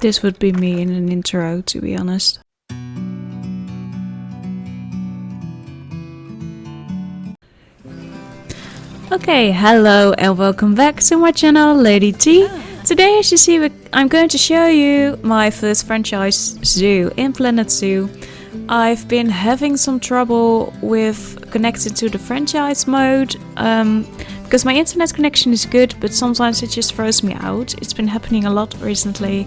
this would be me in an intro, to be honest. Okay, hello and welcome back to my channel, Lady T. Today, as you see, I'm going to show you my first franchise zoo in Planet Zoo. I've been having some trouble with connecting to the franchise mode because my internet connection is good, but sometimes it just throws me out. It's been happening a lot recently,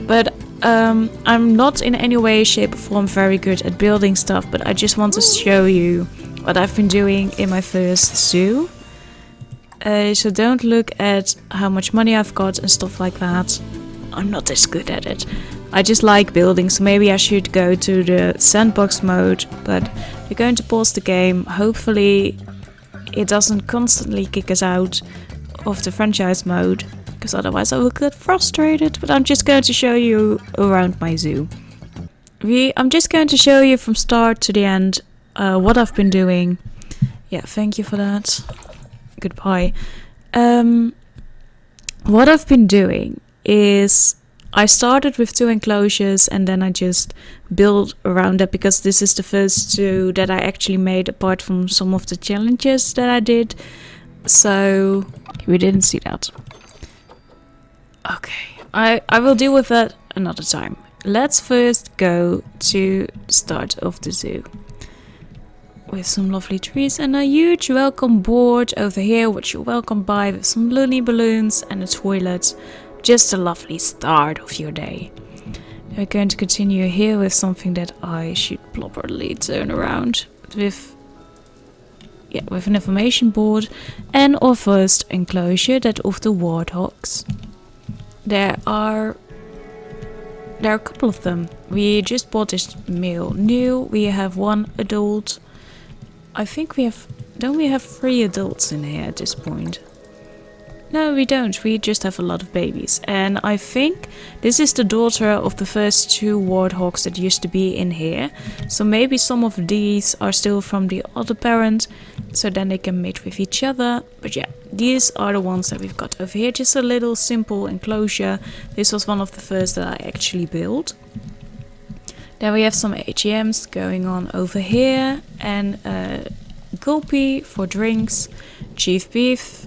but I'm not in any way, shape or form very good at building stuff, but I just want to show you what I've been doing in my first zoo. So don't look at how much money I've got and stuff like that. I'm not as good at it. I just like building, so maybe I should go to the sandbox mode, but we're going to pause the game. Hopefully it doesn't constantly kick us out of the franchise mode, because otherwise I will get frustrated. But I'm just going to show you around my zoo. I'm just going to show you from start to the end what I've been doing. Yeah, thank you for that. Goodbye. What I've been doing is I started with 2 enclosures and then I just built around it, because this is the first zoo that I actually made apart from some of the challenges that I did. So we didn't see that. Okay, I will deal with that another time. Let's first go to the start of the zoo, with some lovely trees and a huge welcome board over here, which you're welcome by, with some loony balloons and a toilet. Just a lovely start of your day. We're going to continue here with something that I should properly turn around with an information board and our first enclosure, that of the warthogs. There are a couple of them. We just bought this male new. We have 1 adult. I think don't we have 3 adults in here at this point? No, we don't. We just have a lot of babies. And I think this is the daughter of the first 2 warthogs that used to be in here. So maybe some of these are still from the other parent, so then they can mate with each other. But yeah, these are the ones that we've got over here. Just a little simple enclosure. This was one of the first that I actually built. Then we have some AGMs going on over here, and Gulpy for drinks, Chief Beef,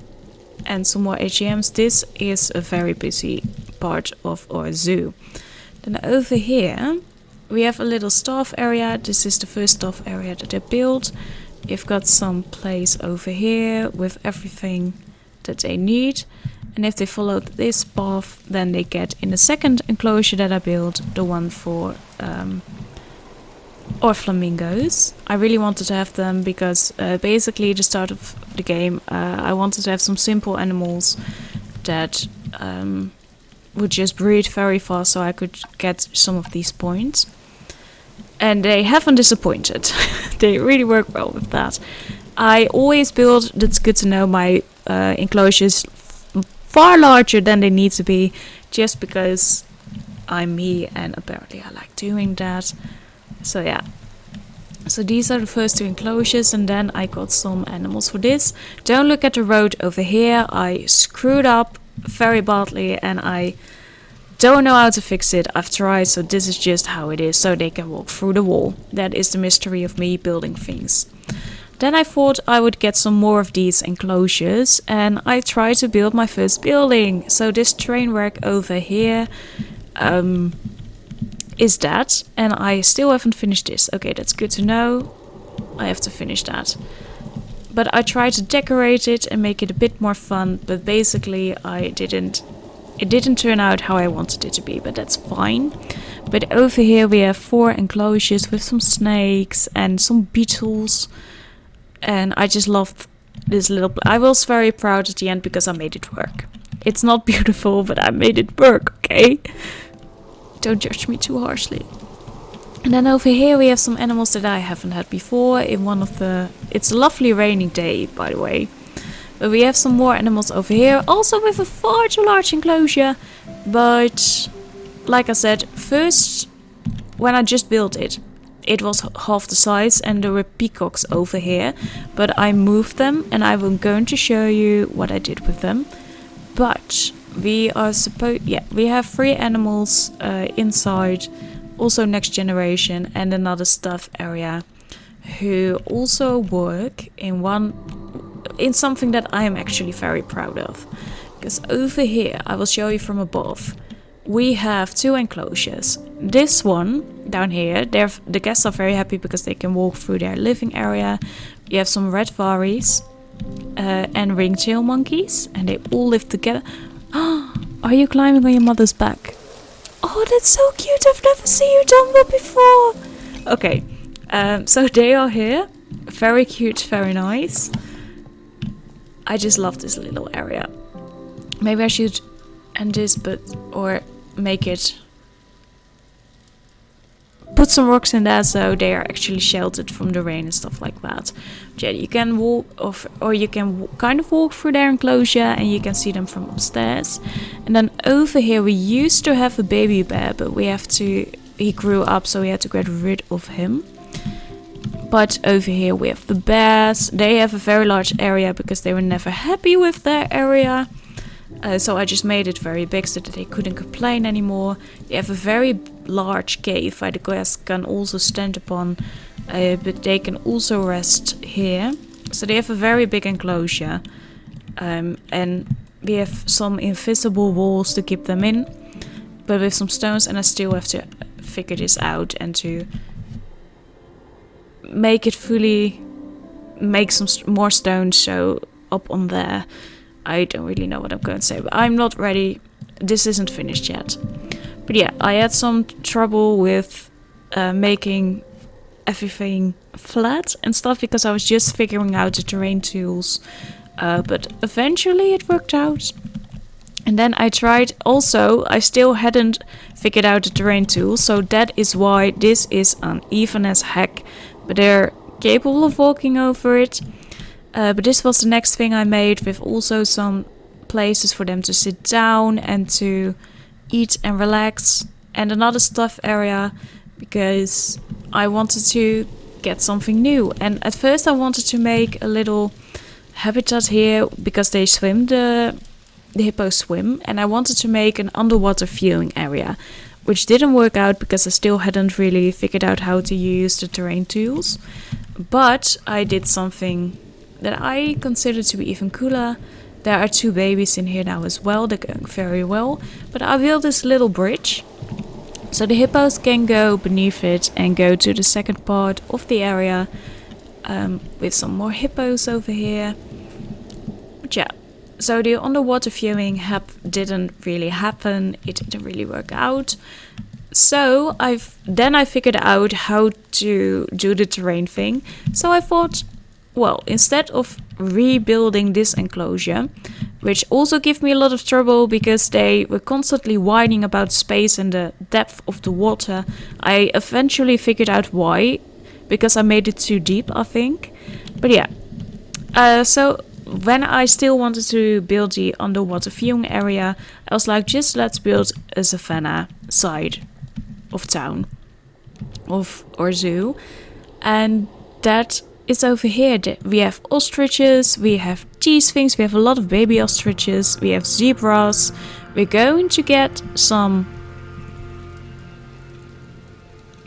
and some more AGMs. This is a very busy part of our zoo. Then over here we have a little staff area. This is the first staff area that I built. You've got some place over here with everything that they need, and if they follow this path, then they get in the second enclosure that I built, the one for or flamingos. I really wanted to have them because basically the start of the game I wanted to have some simple animals that would just breed very fast, so I could get some of these points, and they haven't disappointed. They really work well with that. I always build, that's good to know, my enclosures far larger than they need to be, just because I'm me and apparently I like doing that. So yeah, so these are the first 2 enclosures, and then I got some animals for this. Don't look at the road over here. I screwed up very badly and I don't know how to fix it. I've tried, so this is just how it is, so they can walk through the wall. That is the mystery of me building things. Then I thought I would get some more of these enclosures, and I tried to build my first building. So this train wreck over here is that, and I still haven't finished this. Okay, that's good to know. I have to finish that. But I tried to decorate it and make it a bit more fun, but basically it didn't turn out how I wanted it to be, but that's fine. But over here we have 4 enclosures with some snakes and some beetles, and I just loved this little I was very proud at the end because I made it work. It's not beautiful, but I made it work, okay? Don't judge me too harshly. And then over here we have some animals that I haven't had before in one of the... It's a lovely rainy day, by the way. But we have some more animals over here, also with a far too large enclosure. But like I said, first, when I just built it, it was half the size and there were peacocks over here. But I moved them and I'm going to show you what I did with them. But we are we have 3 animals inside, also next generation, and another stuff area who also work in something that I am actually very proud of. Because over here, I will show you from above, we have 2 enclosures. This one down here, the guests are very happy because they can walk through their living area. You have some red varies and ringtail monkeys, and they all live together. Are you climbing on your mother's back? Oh, that's so cute. I've never seen you done that before. Okay, so they are here. Very cute, very nice. I just love this little area. Maybe I should end this, or make it, put some rocks in there so they are actually sheltered from the rain and stuff like that. But yeah, you can walk or you can kind of walk through their enclosure and you can see them from upstairs. And then over here we used to have a baby bear, but he grew up, so we had to get rid of him. But over here we have the bears. They have a very large area because they were never happy with their area. So I just made it very big so that they couldn't complain anymore. They have a very large cave where the guests can also stand upon, but they can also rest here. So they have a very big enclosure, and we have some invisible walls to keep them in, but with some stones, and I still have to figure this out and to make some more stones so up on there. I don't really know what I'm going to say, but I'm not ready. This isn't finished yet. But yeah, I had some trouble with making everything flat and stuff because I was just figuring out the terrain tools. But eventually it worked out. And then I tried also, I still hadn't figured out the terrain tools. So that is why this is uneven as heck. But they're capable of walking over it. But this was the next thing I made, with also some places for them to sit down and to eat and relax. And another stuff area, because I wanted to get something new. And at first I wanted to make a little habitat here, because they swim, the hippos swim. And I wanted to make an underwater viewing area, which didn't work out because I still hadn't really figured out how to use the terrain tools. But I did something that I consider to be even cooler. There are 2 babies in here now as well. They're going very well. But I built this little bridge so the hippos can go beneath it and go to the second part of the area, with some more hippos over here. But yeah, so the underwater viewing didn't really happen. It didn't really work out. So I figured out how to do the terrain thing. So I thought, well, instead of rebuilding this enclosure, which also gave me a lot of trouble because they were constantly whining about space and the depth of the water, I eventually figured out why, because I made it too deep, I think. But yeah, so when I still wanted to build the underwater viewing area, I was like, just let's build a savanna side of town or zoo. And that is over here. We have ostriches, we have cheese things, we have a lot of baby ostriches, we have zebras. We're going to get some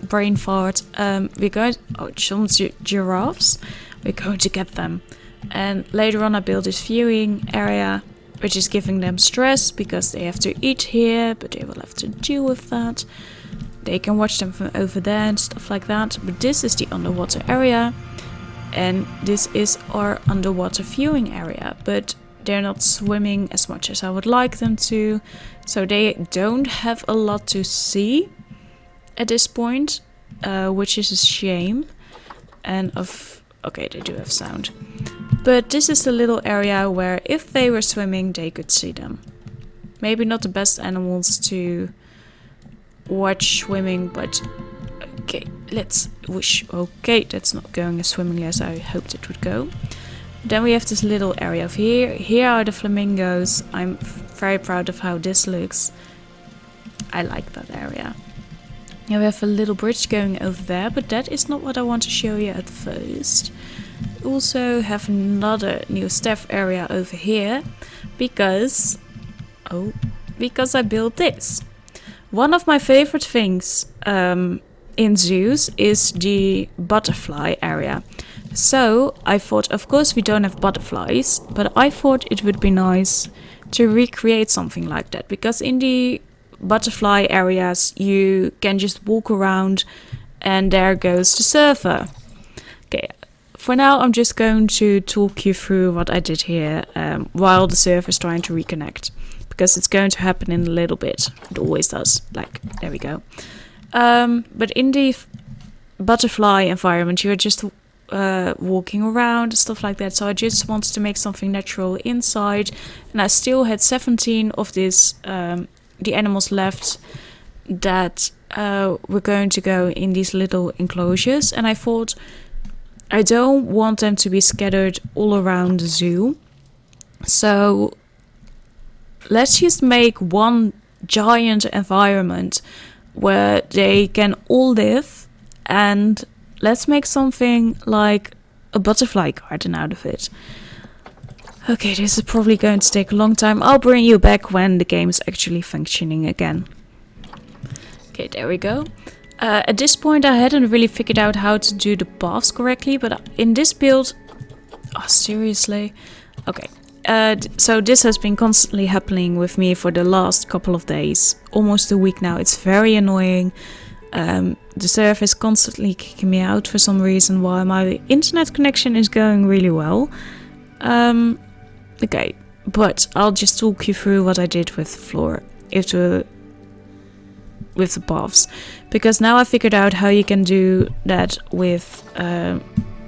brain fart. Some giraffes. We're going to get them. And later on I built this viewing area, which is giving them stress because they have to eat here, but they will have to deal with that. They can watch them from over there and stuff like that. But this is the underwater area. And this is our underwater viewing area, but they're not swimming as much as I would like them to, so they don't have a lot to see at this point, which is a shame. And okay, they do have sound, but this is the little area where if they were swimming they could see them. Maybe not the best animals to watch swimming, but okay, let's wish. Okay, that's not going as swimmingly as I hoped it would go. Then we have this little area of here. Here are the flamingos. I'm very proud of how this looks. I like that area. Now we have a little bridge going over there, but that is not what I want to show you at first. We also have another new staff area over here, because... oh, because I built this. One of my favorite things in zoos is the butterfly area. So I thought, of course we don't have butterflies, but I thought it would be nice to recreate something like that, because in the butterfly areas you can just walk around and there goes the server. Okay, for now I'm just going to talk you through what I did here while the server is trying to reconnect, because it's going to happen in a little bit. It always does. Like, there we go. But in the butterfly environment you're just walking around, stuff like that. So I just wanted to make something natural inside, and I still had 17 of this the animals left that were going to go in these little enclosures, and I thought I don't want them to be scattered all around the zoo, so let's just make one giant environment where they can all live, and let's make something like a butterfly garden out of it. Okay, this is probably going to take a long time. I'll bring you back when the game is actually functioning again. Okay, there we go. At this point I hadn't really figured out how to do the paths correctly, but in this build... Oh, seriously? Okay. So this has been constantly happening with me for the last couple of days. Almost a week now. It's very annoying. The server is constantly kicking me out for some reason while my internet connection is going really well. Okay, but I'll just talk you through what I did with floor, with the paths, because now I figured out how you can do that with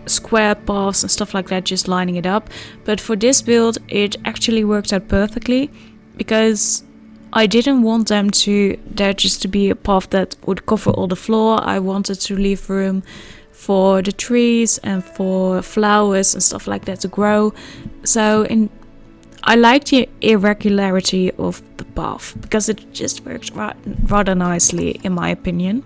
square paths and stuff like that, just lining it up. But for this build it actually worked out perfectly, because I didn't want there just to be a path that would cover all the floor. I wanted to leave room for the trees and for flowers and stuff like that to grow. So I like the irregularity of the path, because it just works rather nicely in my opinion.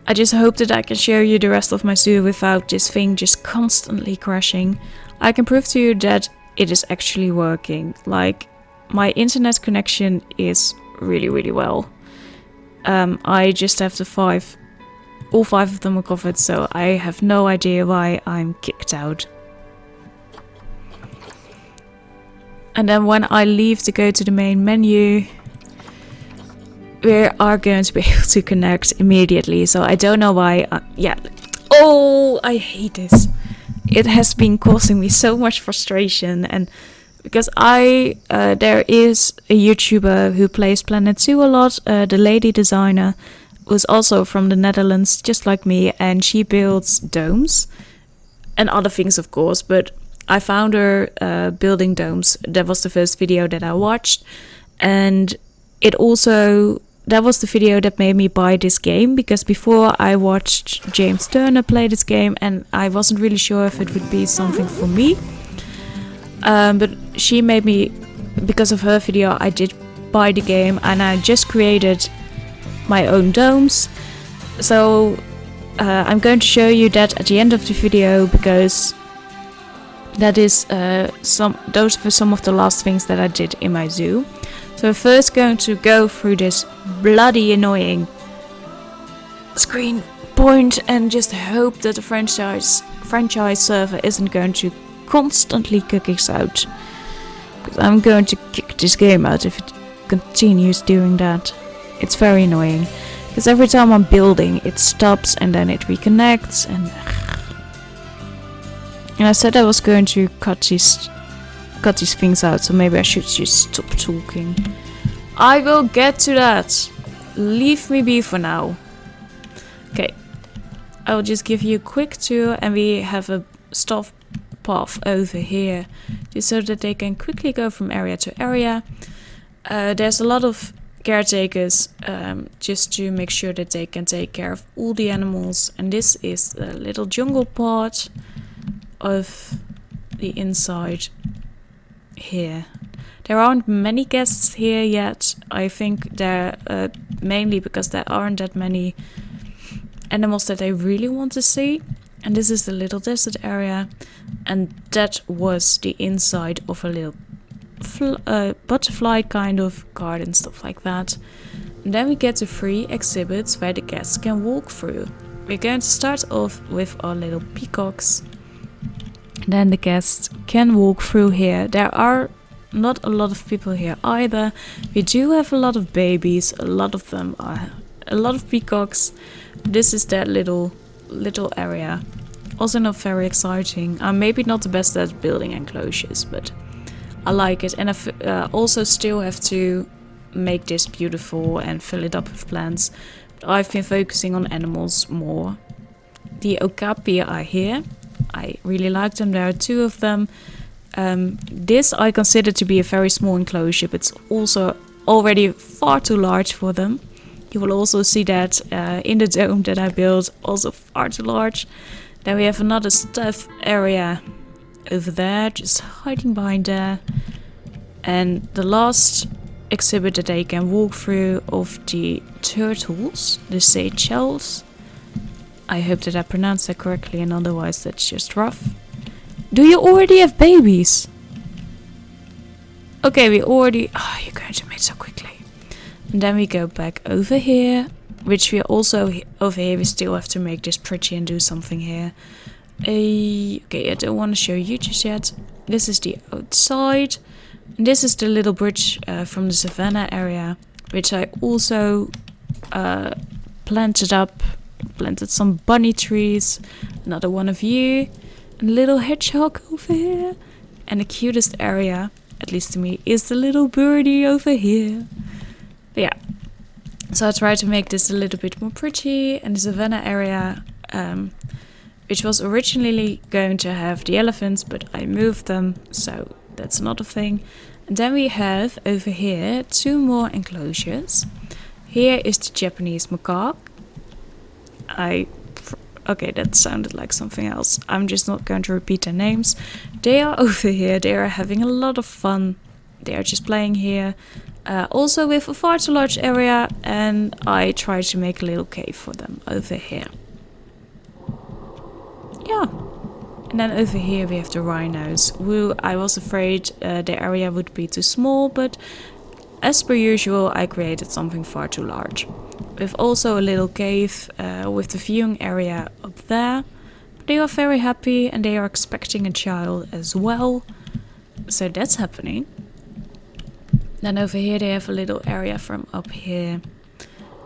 I just hope that I can show you the rest of my zoo without this thing just constantly crashing. I can prove to you that it is actually working. Like, my internet connection is really well. I just have all five of them are covered, so I have no idea why I'm kicked out. And then when I leave to go to the main menu, we are going to be able to connect immediately. So I don't know why. Yeah. Oh, I hate this. It has been causing me so much frustration, and because there is a YouTuber who plays Planet Zoo a lot, the lady designer was also from the Netherlands, just like me, and she builds domes and other things, of course, but I found her building domes. That was the first video that I watched, and that was the video that made me buy this game, because before I watched James Turner play this game and I wasn't really sure if it would be something for me. But she made me, because of her video, I did buy the game, and I just created my own domes. So I'm going to show you that at the end of the video, because that is those were some of the last things that I did in my zoo. So we're first going to go through this bloody annoying screen point and just hope that the franchise server isn't going to constantly kick us out, because I'm going to kick this game out if it continues doing that. It's very annoying, because every time I'm building it stops and then it reconnects, and I said I was going to cut these things out, so maybe I should just stop talking. I will get to that. Leave me be for now. Okay, I'll just give you a quick tour, and we have a stop path over here, just so that they can quickly go from area to area. There's a lot of caretakers just to make sure that they can take care of all the animals, and this is the little jungle part of the inside here. There aren't many guests here yet. I think they're mainly because there aren't that many animals that I really want to see. And this is the little desert area, and that was the inside of a little butterfly kind of garden, stuff like that. And then we get to 3 exhibits where the guests can walk through. We're going to start off with our little peacocks. Then the guests can walk through here. There are not a lot of people here either. We do have a lot of babies. A lot of them are a lot of peacocks. This is that little area. Also not very exciting. I'm maybe not the best at building enclosures, but I like it. And I also still have to make this beautiful and fill it up with plants. But I've been focusing on animals more. The okapi are here. I really like them. There are 2 of them. This I consider to be a very small enclosure, but it's also already far too large for them. You will also see that in the dome that I built, also far too large. Then we have another stuff area over there, just hiding behind there. And the last exhibit that they can walk through of the turtles, the seychelles. I hope that I pronounced that correctly, and otherwise that's just rough. Do you already have babies? Okay, we already... Oh, you're going to make so quickly. And then we go back over here, which we also... Over here we still have to make this pretty and do something here. Okay, I don't want to show you just yet. This is the outside. And this is the little bridge from the savannah area, which I also planted up. Planted some bunny trees. Another one of you. A little hedgehog over here. And the cutest area, at least to me, is the little birdie over here. But yeah. So I tried to make this a little bit more pretty. And the savannah area, which was originally going to have the elephants, but I moved them. So that's not a thing. And then we have over here 2 more enclosures. Here is the Japanese macaque. Okay, that sounded like something else. I'm just not going to repeat their names. They are over here. They are having a lot of fun. They are just playing here. Also with a far too large area. And I tried to make a little cave for them over here. Yeah. And then over here we have the rhinos. I was afraid the area would be too small. But as per usual, I created something far too large. With also a little cave with the viewing area up there. They are very happy and they are expecting a child as well. So that's happening. Then over here they have a little area from up here.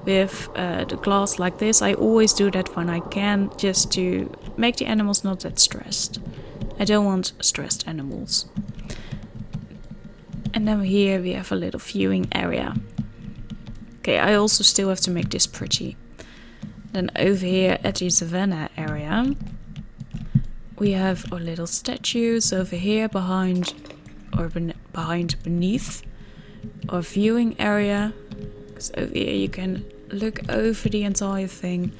With the glass like this. I always do that when I can, just to make the animals not that stressed. I don't want stressed animals. And then here we have a little viewing area. Okay, I also still have to make this pretty. Then over here at the savannah area, we have our little statues over here behind beneath our viewing area. Because over here you can look over the entire thing.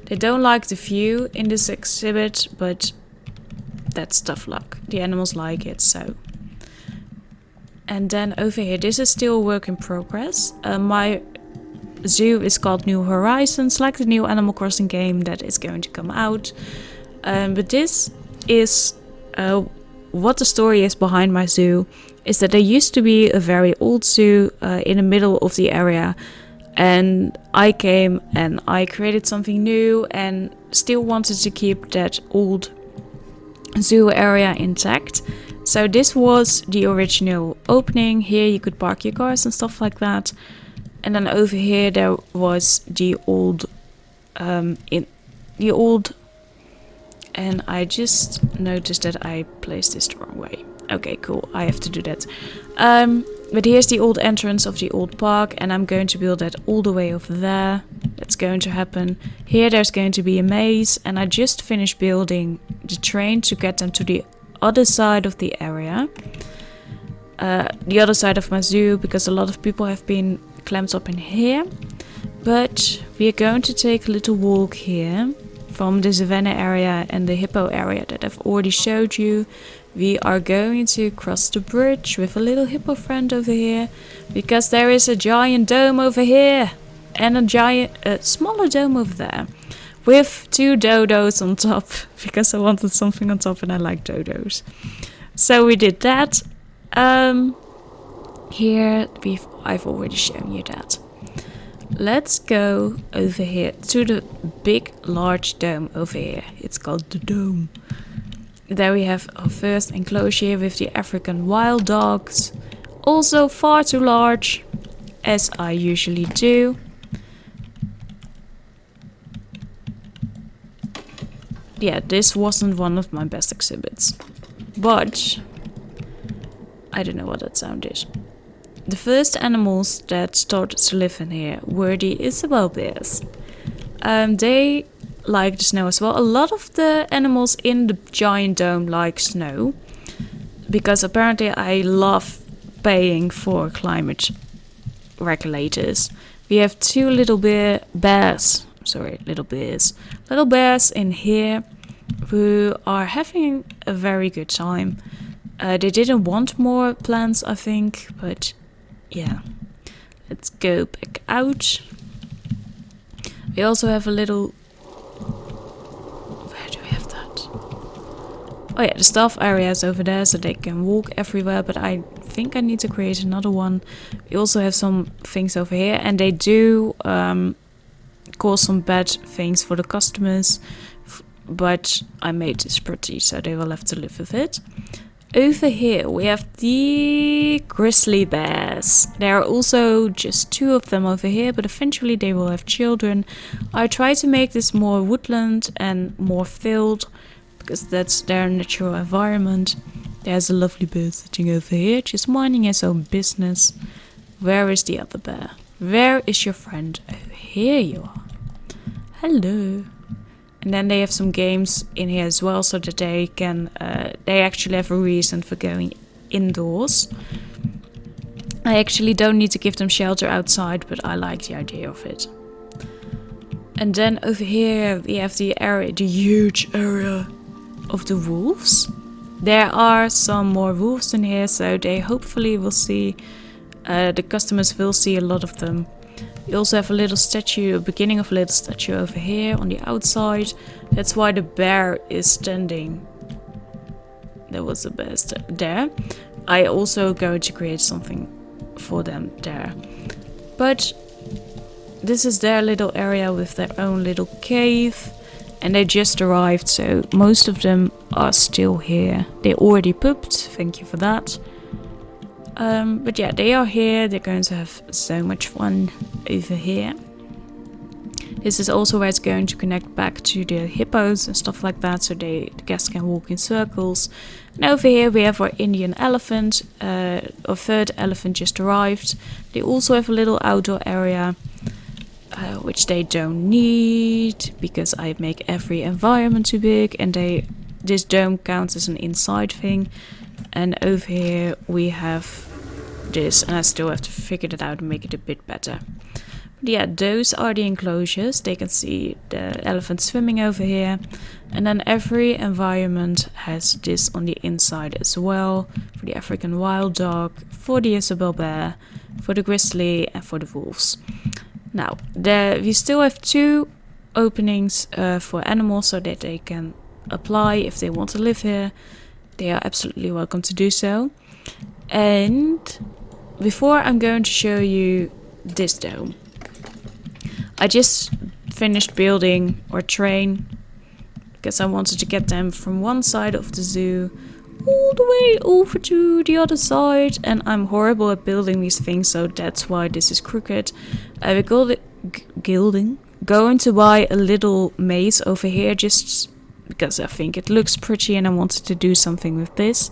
They don't like the view in this exhibit, but that's tough luck. The animals like it, so. And then over here, this is still a work in progress. My zoo is called New Horizons, like the new Animal Crossing game that is going to come out. But this is what the story is behind my zoo. Is that there used to be a very old zoo in the middle of the area. And I came and I created something new and still wanted to keep that old zoo area intact. So this was the original opening. Here you could park your cars and stuff like that. And then over here there was the old and I just noticed that I placed this the wrong way. Okay, cool. I have to do that. But here's the old entrance of the old park, and I'm going to build that all the way over there. That's going to happen. Here there's going to be a maze, and I just finished building the train to get them to the other side of the area. The other side of my zoo, because a lot of people have been clamped up in here. But we are going to take a little walk here from the savannah area and the hippo area that I've already showed you. We are going to cross the bridge with a little hippo friend over here, because there is a giant dome over here and a smaller dome over there with 2 dodos on top, because I wanted something on top and I like dodos. So we did that. Here, I've already shown you that. Let's go over here to the big, large dome over here. It's called the dome. There we have our first enclosure with the African wild dogs. Also far too large, as I usually do. Yeah, this wasn't one of my best exhibits. But I don't know what that sound is. The first animals that started to live in here were the Isabel bears. They like the snow as well. A lot of the animals in the giant dome like snow, because apparently I love paying for climate regulators. We have two little bears in here who are having a very good time. They didn't want more plants, I think, but yeah. Let's go back out. We also have a little... Where do we have that? Oh yeah, the staff area is over there, so they can walk everywhere, but I think I need to create another one. We also have some things over here, and they do cause some bad things for the customers, but I made this pretty, so they will have to live with it. Over here we have the grizzly bears. There are also just two of them over here, but eventually they will have children. I try to make this more woodland and more filled, because that's their natural environment. There's a lovely bear sitting over here, just minding his own business. Where is the other bear? Where is your friend? Oh, here you are. Hello. And then they have some games in here as well, so that they can, they actually have a reason for going indoors. I actually don't need to give them shelter outside, but I like the idea of it. And then over here we have the area, the huge area of the wolves. There are some more wolves in here, so they hopefully will see, the customers will see a lot of them. We also have a little statue, a beginning of a little statue over here on the outside. That's why the bear is standing. There was a bear there. I also going to create something for them there. But this is their little area with their own little cave. And they just arrived, so most of them are still here. They already pooped, thank you for that. But yeah, they are here. They're going to have so much fun over here. This is also where it's going to connect back to the hippos and stuff like that, so the guests can walk in circles. And over here we have our Indian elephant. Our third elephant just arrived. They also have a little outdoor area, which they don't need, because I make every environment too big, and this dome counts as an inside thing. And over here we have this, and I still have to figure that out and make it a bit better. But yeah, those are the enclosures. They can see the elephant swimming over here. And then every environment has this on the inside as well. For the African wild dog, for the Isabel bear, for the grizzly, and for the wolves. Now, we still have two openings for animals, so that they can apply if they want to live here. They are absolutely welcome to do so. And before I'm going to show you this dome, I just finished building our train, because I wanted to get them from one side of the zoo all the way over to the other side, and I'm horrible at building these things, so that's why this is crooked. We're going to buy a little maze over here, just because I think it looks pretty and I wanted to do something with this.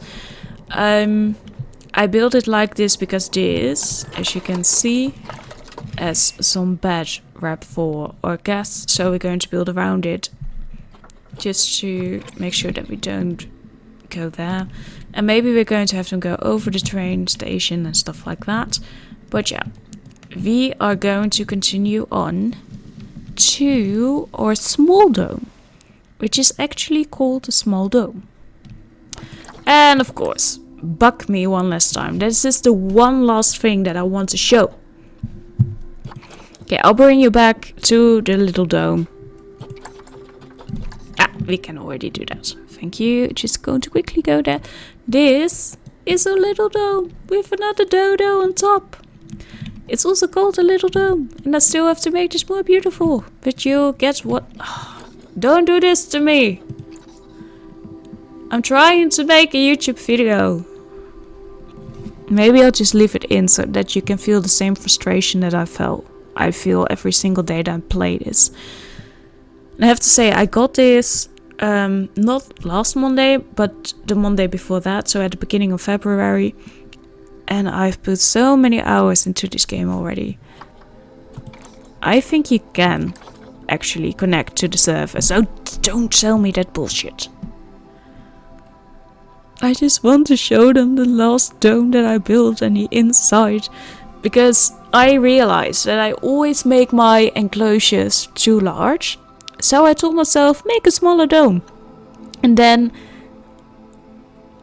I built it like this because this, as you can see, has some bad rap for our guests, so we're going to build around it just to make sure that we don't go there. And maybe we're going to have them go over the train station and stuff like that. But yeah, we are going to continue on to our small dome, which is actually called the small dome. And of course, bug me one last time. This is the one last thing that I want to show. Okay, I'll bring you back to the little dome. Ah, we can already do that. Thank you. Just going to quickly go there. This is a little dome with another dodo on top. It's also called a little dome, and I still have to make this more beautiful. But you guess what? Don't do this to me. I'm trying to make a YouTube video. Maybe I'll just leave it in so that you can feel the same frustration that I feel every single day that I play this. And I have to say, I got this not last Monday, but the Monday before that, so at the beginning of February. And I've put so many hours into this game already. I think you can actually connect to the server, so don't tell me that bullshit. I just want to show them the last dome that I built and the inside, because I realized that I always make my enclosures too large. So I told myself, make a smaller dome. And then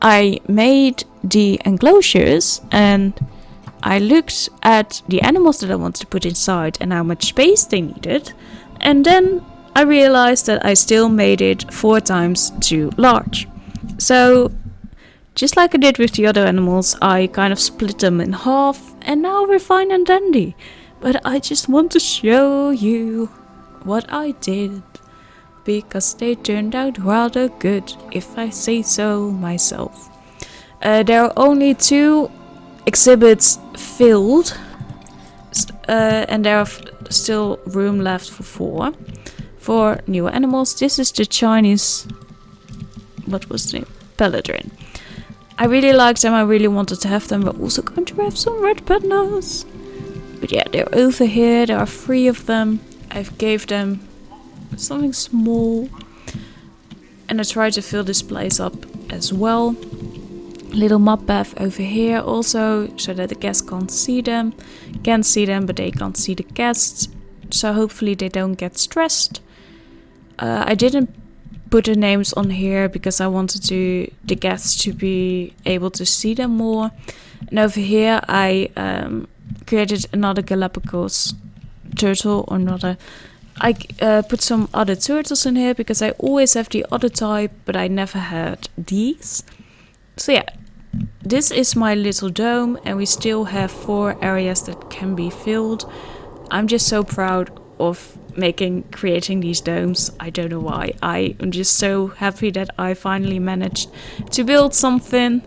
I made the enclosures and I looked at the animals that I wanted to put inside and how much space they needed. And then I realized that I still made it 4 times too large. So just like I did with the other animals, I kind of split them in half and now we're fine and dandy. But I just want to show you what I did, because they turned out rather good, if I say so myself. There are only 2 exhibits filled, and there are still room left for 4 new animals. This is the Chinese, what was the name? Paladin. I really liked them, I really wanted to have them, but also going to have some red pandas. But yeah, they're over here, there are 3 of them. I've gave them something small. And I tried to fill this place up as well. Little mud bath over here also, so that the guests can't see them. Can see them, but they can't see the guests. So hopefully they don't get stressed. I didn't put the names on here because I wanted the guests to be able to see them more. And over here I created another Galapagos turtle, or another. I put some other turtles in here because I always have the other type, but I never had these. So yeah, this is my little dome, and we still have 4 areas that can be filled. I'm just so proud of creating these domes. I don't know why. I am just so happy that I finally managed to build something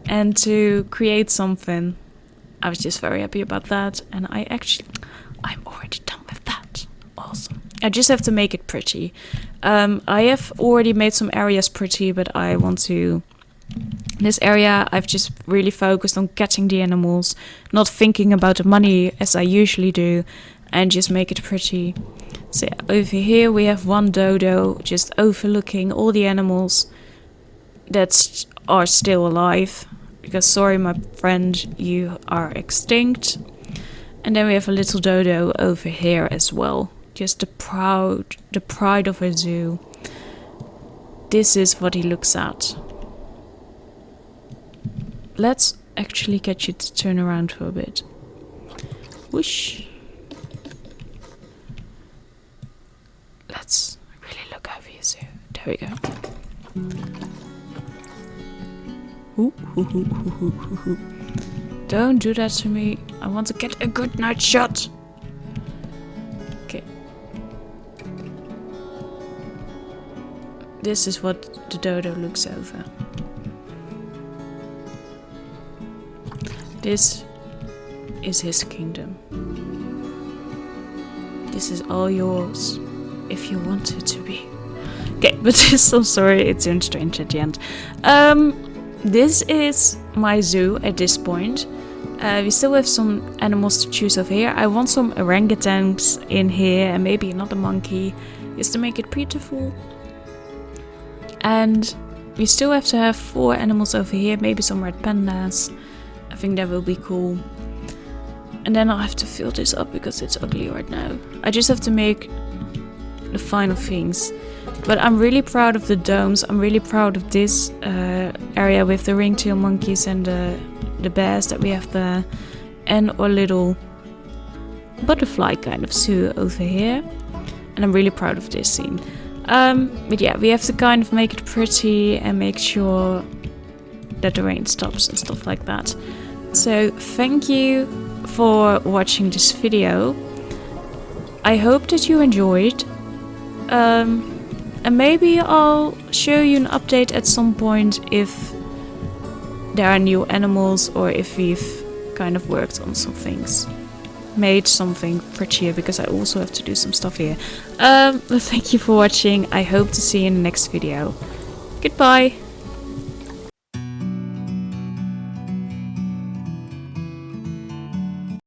and to create something. I was just very happy about that, and I'm already done with that. Awesome. I just have to make it pretty. I have already made some areas pretty, but I want to... This area, I've just really focused on catching the animals, not thinking about the money as I usually do, and just make it pretty. So yeah, over here we have 1 dodo just overlooking all the animals that are still alive. Because sorry, my friend, you are extinct. And then we have a little dodo over here as well. Just the pride of a zoo. This is what he looks at. Let's actually get you to turn around for a bit. Whoosh. Let's really look over your zoo. There we go. Don't do that to me. I want to get a good night shot. Okay. This is what the dodo looks over. This is his kingdom. This is all yours, if you want it to be. Okay, but I'm sorry, it turned strange at the end. This is my zoo at this point. We still have some animals to choose over here. I want some orangutans in here and maybe another monkey, just to make it beautiful. And we still have to have 4 animals over here, maybe some red pandas. I think that will be cool. And then I'll have to fill this up because it's ugly right now. I just have to make the final things. But I'm really proud of the domes. I'm really proud of this area with the ringtail monkeys and the bears that we have there. And our little butterfly kind of zoo over here. And I'm really proud of this scene. But yeah, we have to kind of make it pretty and make sure that the rain stops and stuff like that. So thank you for watching this video. I hope that you enjoyed. And maybe I'll show you an update at some point if there are new animals or if we've kind of worked on some things. Made something prettier, because I also have to do some stuff here. Thank you for watching. I hope to see you in the next video. Goodbye.